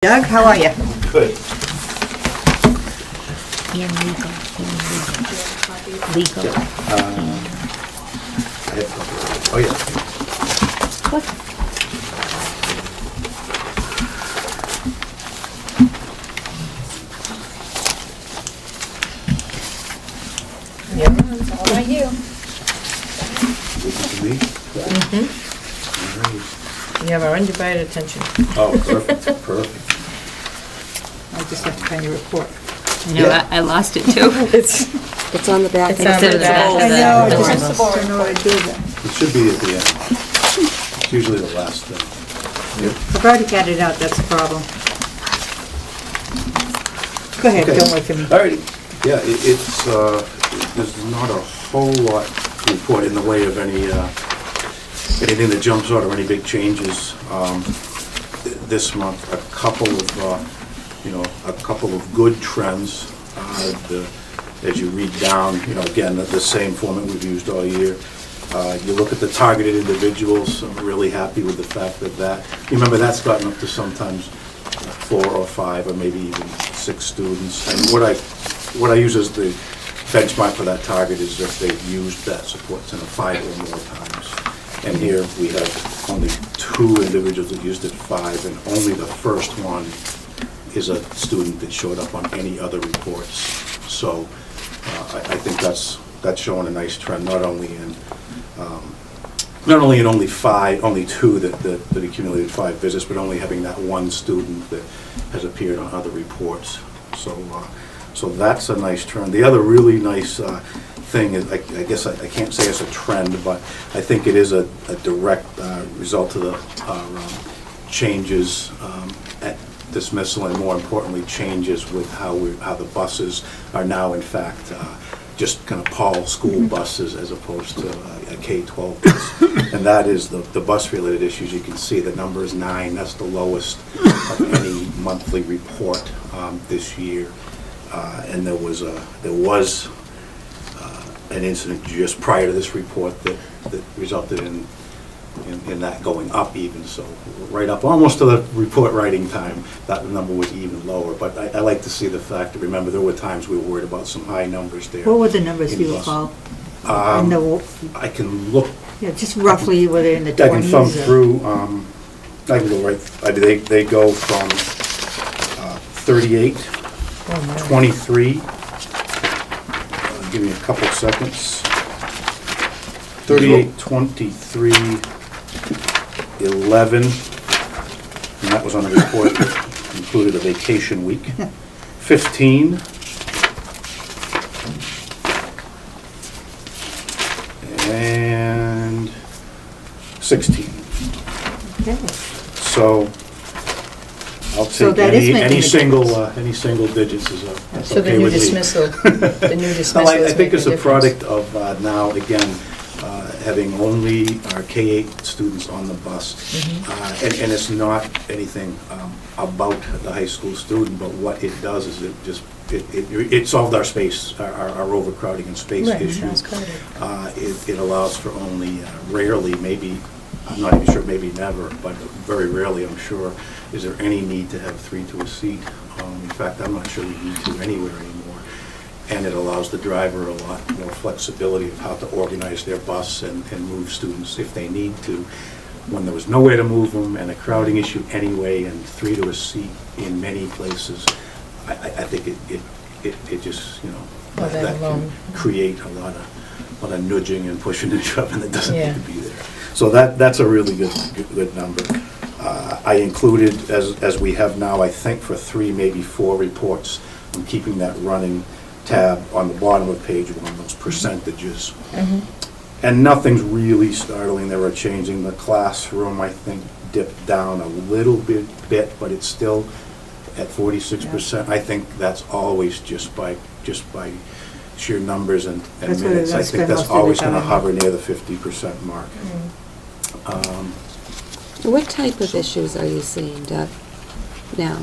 Doug, how are you? Good. And legal. Legal. I have a couple. Oh, yeah. What? Yeah, it's all right here. This is me? Mm-hmm. All right. You have our undivided attention. Oh, perfect, perfect. I just have to find your report. I know, Yeah. I lost it too. It's on the back. It's on the back. I know, I just don't know what I did. It should be at the end. It's usually the last thing. Yep. I've already got it out, that's the problem. Go ahead, Okay. don't wait for me. All right. Yeah, it's, there's not a whole lot to report in the way of anything that jumps out or any big changes this month. A couple of good trends. As you read down, again, the same format we've used all year. You look at the targeted individuals, I'm really happy with the fact that, remember, that's gotten up to sometimes 4 or 5 or maybe even 6 students. And what I use as the benchmark for that target is if they've used that support center 5 or more times. And here we have only 2 individuals that used it 5, and only the first one is a student that showed up on any other reports. So I think that's showing a nice trend, not only in only 2 that accumulated 5 visits, but only having that one student that has appeared on other reports. So that's a nice trend. The other really nice thing is, I guess I can't say it's a trend, but I think it is a direct result of the changes at dismissal, and more importantly, changes with how the buses are now, in fact, just kind of Paul school buses as opposed to a K-12 bus. And that is the bus-related issues. You can see the number is 9. That's the lowest of any monthly report this year. And there was an incident just prior to this report that resulted in that going up even, so right up almost to the report writing time, that number was even lower. But I like to see the fact that, remember, there were times we were worried about some high numbers there. What were the numbers, in do you bus. recall? I can look. Yeah, just roughly, were they in the 20s? I can thumb or- through, I can go right, they go from 38, Oh, my. 23, give me a couple seconds, 38, 23, 11, and that was on a report that included a vacation week, 15, and 16. Okay. So I'll So take that is making any a single digits is that's So the okay new with me. dismissal, the new dismissal Well, I is think it's making a a difference. product of now, again, having only our K-8 students on the bus. And it's not anything about the high school student, but what it does is it solved our space, our overcrowding and space Right, issue. that's correct. It allows for only rarely, maybe, I'm not even sure, maybe never, but very rarely, I'm sure, is there any need to have 3 to a seat. In fact, I'm not sure we need to anywhere anymore. And it allows the driver a lot more flexibility of how to organize their bus and move students if they need to. When there was nowhere to move them and a crowding issue anyway, and 3 to a seat in many places, I think it just, Well, that that can alone. create a lot of nudging and pushing and shoving that doesn't Yeah. need to be there. So that's a really good number. I included, as we have now, I think for 3, maybe 4 reports, I'm keeping that running tab on the bottom of page 1, those percentages. And nothing's really startling. They were changing the classroom, I think, dipped down a little bit, but it's still at 46%. I think that's always just by sheer numbers and That's what minutes. I it's think been that's most of the always going to time. hover near the 50% mark. What type of issues are you seeing, Doug, now?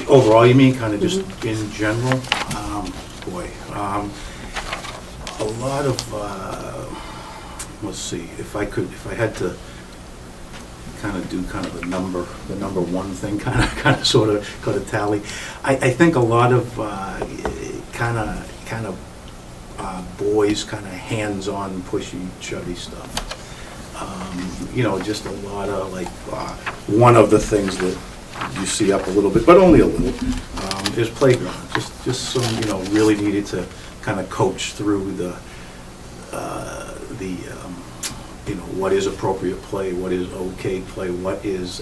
Overall, you mean, kind of just in general? A lot of, let's see, if I had to kind of do kind of the number one thing, kind of sort of tally. I think a lot of kind of boys, kind of hands-on, pushy, chubby stuff. Just a lot of like one of the things that you see up a little bit, but only a little, is playground. Just some really needed to kind of coach through the what is appropriate play, what is okay play, what is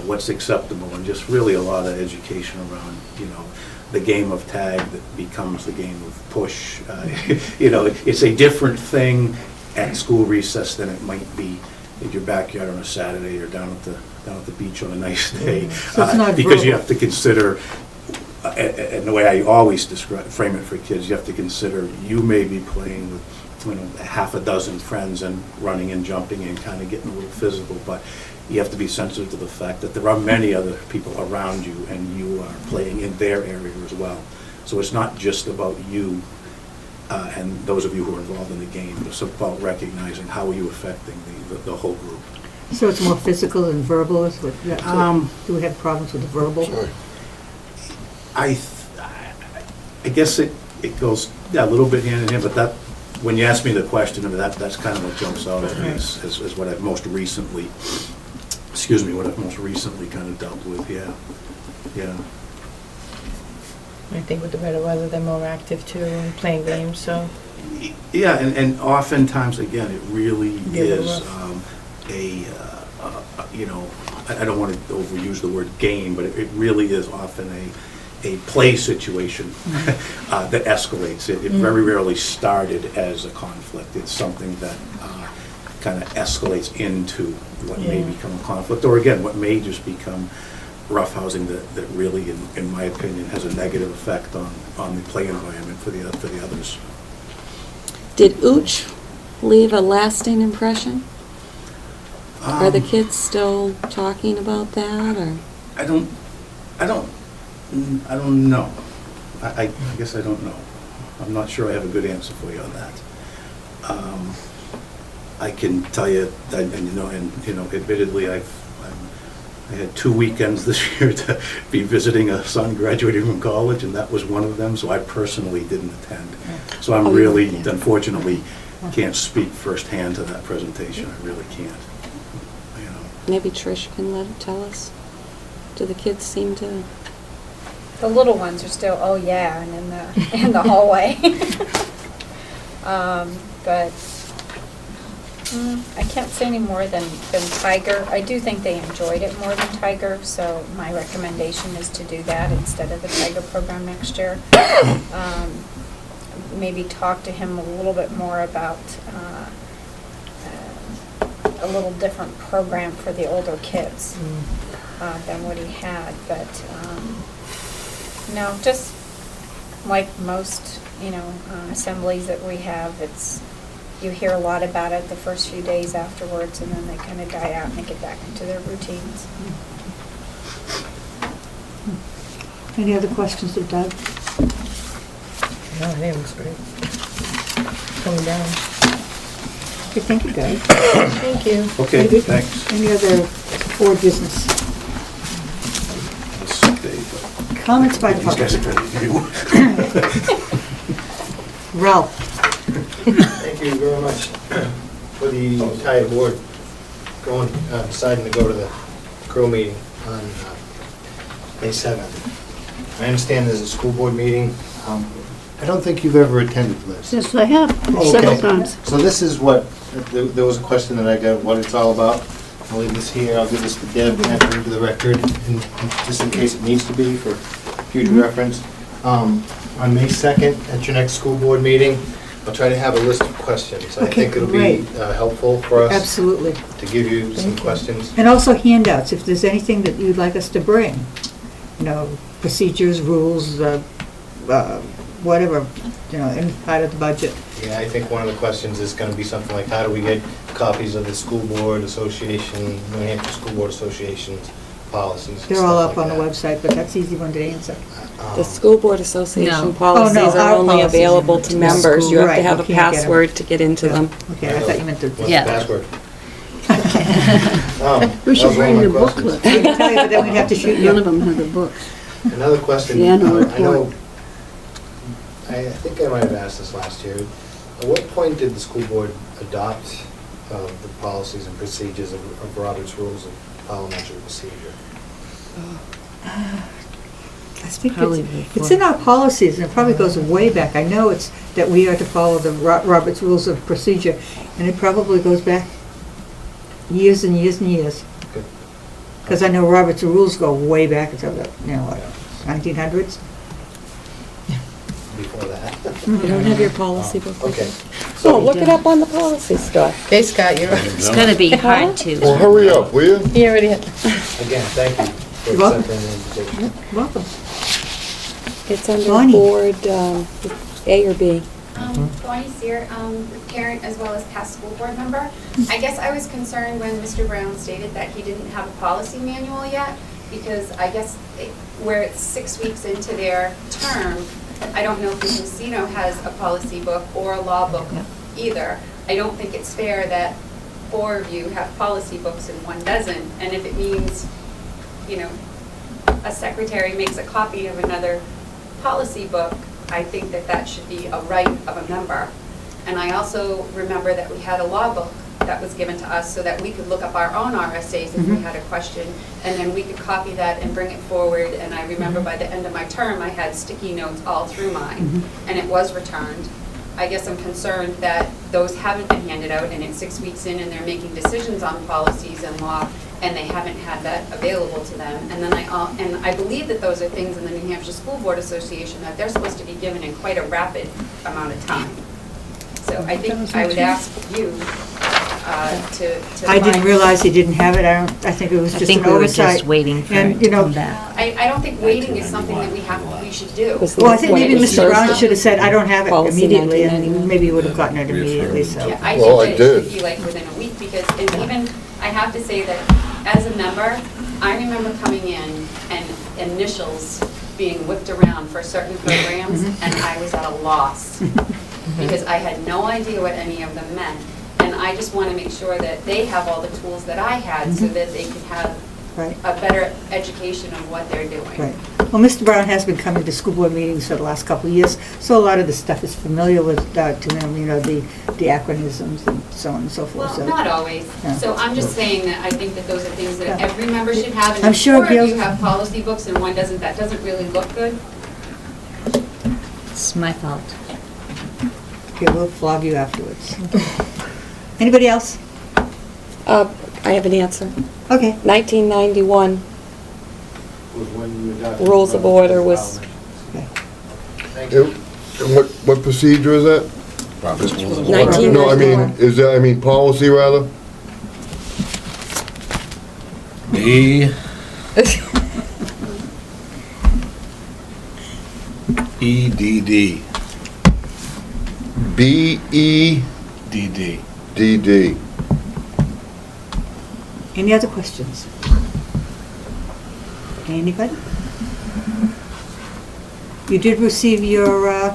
what's acceptable, and just really a lot of education around the game of tag that becomes the game of push. It's a different thing at school recess than it might be in your backyard on a Saturday or down at the beach on a nice day. So it's not because you verbal. have to consider, and the way I always frame it for kids, you have to consider you may be playing with half a dozen friends and running and jumping and kind of getting a little physical, but you have to be sensitive to the fact that there are many other people around you and you are playing in their area as well. So it's not just about you and those of you who are involved in the game, but it's about recognizing how are you affecting the whole group. So it's more physical than verbal, is what, do we have problems with the verbal? Sorry. I guess it goes a little bit hand in hand, but that, when you ask me the question, that's kind of what jumps out at me as what I've most recently, kind of dealt with, yeah. I think with the better weather, they're more active too and playing games, so. Yeah, and oftentimes, again, it really Yeah, is I don't want to overuse the word game, but it really is often a play situation that escalates. It very rarely started as a conflict. It's something that kind of escalates into what may become a conflict, or again, what may just become roughhousing that really, in my opinion, has a negative effect on the play environment for the others. Did Ooch leave a lasting impression? Are the kids still talking about that, or? I don't know. I guess I don't know. I'm not sure I have a good answer for you on that. I can tell you that, and admittedly, I had 2 weekends this year to be visiting a son graduating from college, and that was one of them, so I personally didn't attend. So I'm really, unfortunately, can't speak firsthand to that presentation. I really can't. Maybe Trish can tell us. Do the kids seem to? The little ones are still, oh yeah, and in the hallway. But I can't say any more than Tiger. I do think they enjoyed it more than Tiger, so my recommendation is to do that instead of the Tiger program next year. Maybe talk to him a little bit more about a little different program for the older kids than what he had, but no, just like most assemblies that we have, you hear a lot about it the first few days afterwards, and then they kind of die out and they get back into their routines. Any other questions of Doug? No, I think it was great. Coming down. Okay, thank you, guys. Thank you. Okay, Maybe thanks. Any other board business? Comments by the These guys are public? trying to Ralph? Thank you very much for the entire board deciding to go to the Comeau meeting on May 7th. I understand there's a school board meeting. I don't think you've ever attended this. Yes, I have, Okay. several times. So this is what, there was a question that I got, what it's all about. I'll leave this here, I'll give this to Deb, and enter into the record, and just in case it needs to be for future reference. On May 2nd, at your next school board meeting, I'll try to have a list of questions. I Okay, think it'll be great. helpful for us Absolutely. to give you some questions. And also handouts, if there's anything that you'd like us to bring. Procedures, rules, whatever, any part of the budget. Yeah, I think one of the questions is going to be something like, how do we get copies of the school board association, New Hampshire School Board Association's policies? and They're all stuff up like on the that. website, but that's easy one to answer. The School Board Association No. policies Oh, no, are our only policies available are to to the members. school, You have right, to have you a can't get 'em. password to get into them. Okay, I thought you meant to. What's Yeah. the password? We should That was one bring of the my questions. booklet. I can tell you, but then we'd have to shoot None of you. them have the books. Another question. The annual I know, report. I think I might have asked this last year. At what point did the school board adopt the policies and procedures of Robert's Rules of Parliamentary Procedure? I think Probably it's before. in our policies, and it probably goes way back. I know it's that we are to follow the Robert's Rules of Procedure, and it probably goes back years and years and years. Good. Because I know Robert's Rules go way back into the, 1900s. Before that? You don't have your policy book? Okay. Oh, look it up on the policy store. Hey, Scott, you're, It's gonna be hard Well, to. hurry up, will you? he already had, Again, thank you for You're welcome. accepting the invitation. Welcome. It's under Bonnie. board, A or B. Bonnie Sear, parent as well as past school board member. I guess I was concerned when Mr. Brown stated that he didn't have a policy manual yet, because I guess where it's 6 weeks into their term, I don't know if the casino has a policy book or a law book either. I don't think it's fair that 4 of you have policy books and one doesn't, and if it means, a secretary makes a copy of another policy book, I think that that should be a right of a member. And I also remember that we had a law book that was given to us so that we could look up our own RSAs if we had a question, and then we could copy that and bring it forward. And I remember by the end of my term, I had sticky notes all through mine, and it was returned. I guess I'm concerned that those haven't been handed out, and it's 6 weeks in, and they're making decisions on policies and law, and they haven't had that available to them. And then I believe that those are things in the New Hampshire School Board Association that they're supposed to be given in quite a rapid amount of time. So I think I would ask you to I didn't find- realize he didn't have it. I think it was I just think an we were oversight. just waiting for And, it you to know, come back. I don't think waiting is something that we should do. Was Well, I think when it maybe was Mr. Brown first- should have said, I don't have it Policy immediately, and 1999. maybe he would have gotten it immediately, so. Yeah, I Well, I think that it should did. be like within a week, because, and even, I have to say that as a member, I remember coming in and initials being whipped around for certain programs, and I was at a loss, because I had no idea what any of them meant. And I just want to make sure that they have all the tools that I had, so that they can have Right, a better education of what they're doing. right. Well, Mr. Brown has been coming to school board meetings for the last couple of years, so a lot of the stuff is familiar with, to him, the acronyms and so on and so forth, Well, so. not always. Yeah. So I'm just saying that I think that those are things that Yeah. every member should have. And I'm if sure 4 of Gail- you have policy books and one doesn't, that doesn't really look good. It's my fault. Okay, we'll flog you afterwards. Anybody else? I have an answer. Okay. 1991, Was when you adopted Rules of Robert's order was- Rules of Parliament. Thank you. And what procedure is that? 1991. No, I mean policy rather? B. EDD. BEDD. DD. Any other questions? Anybody? You did receive your,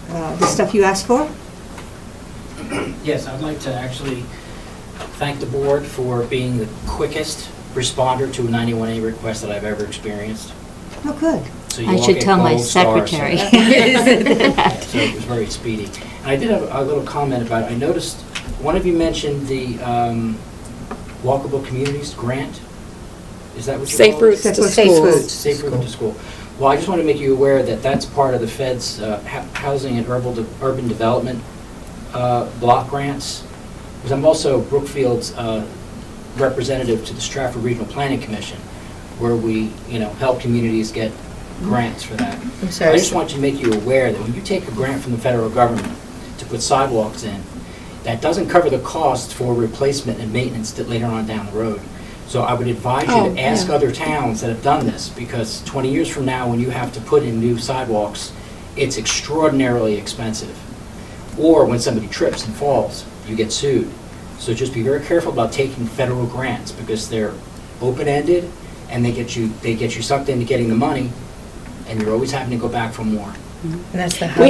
the stuff you asked for? Yes, I'd like to actually thank the board for being the quickest responder to a 91A request that I've ever experienced. Oh, good. So you I all should get tell my gold stars. secretary. So it was very speedy. And I did have a little comment about it. I noticed one of you mentioned the Walkable Communities Grant. Is that what you Safe call it? routes to Safe schools. routes. Safe route to school. Well, I just want to make you aware that that's part of the Fed's housing and urban development block grants. Because I'm also Brookfield's representative to the Stratford Regional Planning Commission, where we, help communities get grants for that. I'm sorry. I just want to make you aware that when you take a grant from the federal government to put sidewalks in, that doesn't cover the cost for replacement and maintenance that later on down the road. So I would advise you Oh, to ask yeah. other towns that have done this, because 20 years from now, when you have to put in new sidewalks, it's extraordinarily expensive. Or when somebody trips and falls, you get sued. So just be very careful about taking federal grants, because they're open-ended, and they get you sucked into getting the money, and you're always having to go back for more. And that's the housing?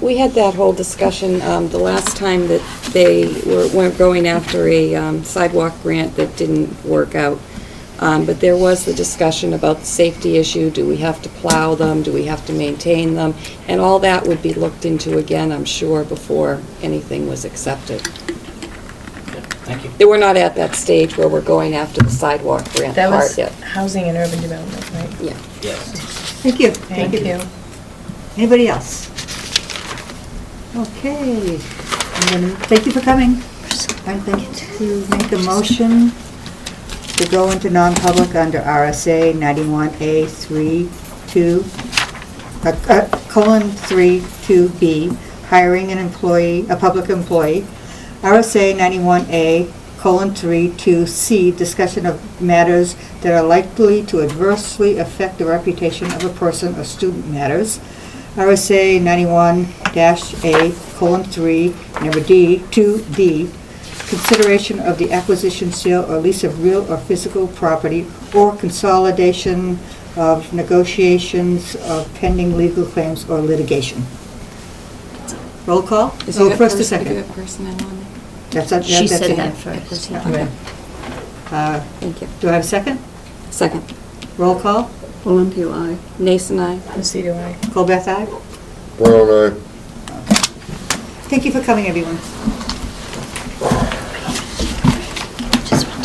We had that whole discussion the last time that they weren't going after a sidewalk grant that didn't work out. But there was the discussion about the safety issue. Do we have to plow them? Do we have to maintain them? And all that would be looked into again, I'm sure, before anything was accepted. Thank you. They were not at that stage where we're going after the sidewalk grant That part was yet. housing and urban development, right? Yeah. Yes. Thank you. Thank you. Anybody else? Okay. Thank you for coming. I'd like to make a motion to go into non-public under RSA 91A:3-2B, hiring an employee, a public employee. RSA 91A:3-2C, discussion of matters that are likely to adversely affect the reputation of a person or student matters. RSA 91-A:3, number D, 2D, consideration of the acquisition, sale, or lease of real or physical property, or consolidation of negotiations of pending legal claims or litigation. Roll call? Is you Oh, got first or pers- second? You got personnel on it? She that's said it. that first. Okay. Thank you. Do I have a second? Second. Roll call? Olympia, aye. Nason, aye. Lucido, aye. Colbeth, aye? Brown eye. Thank you for coming, everyone.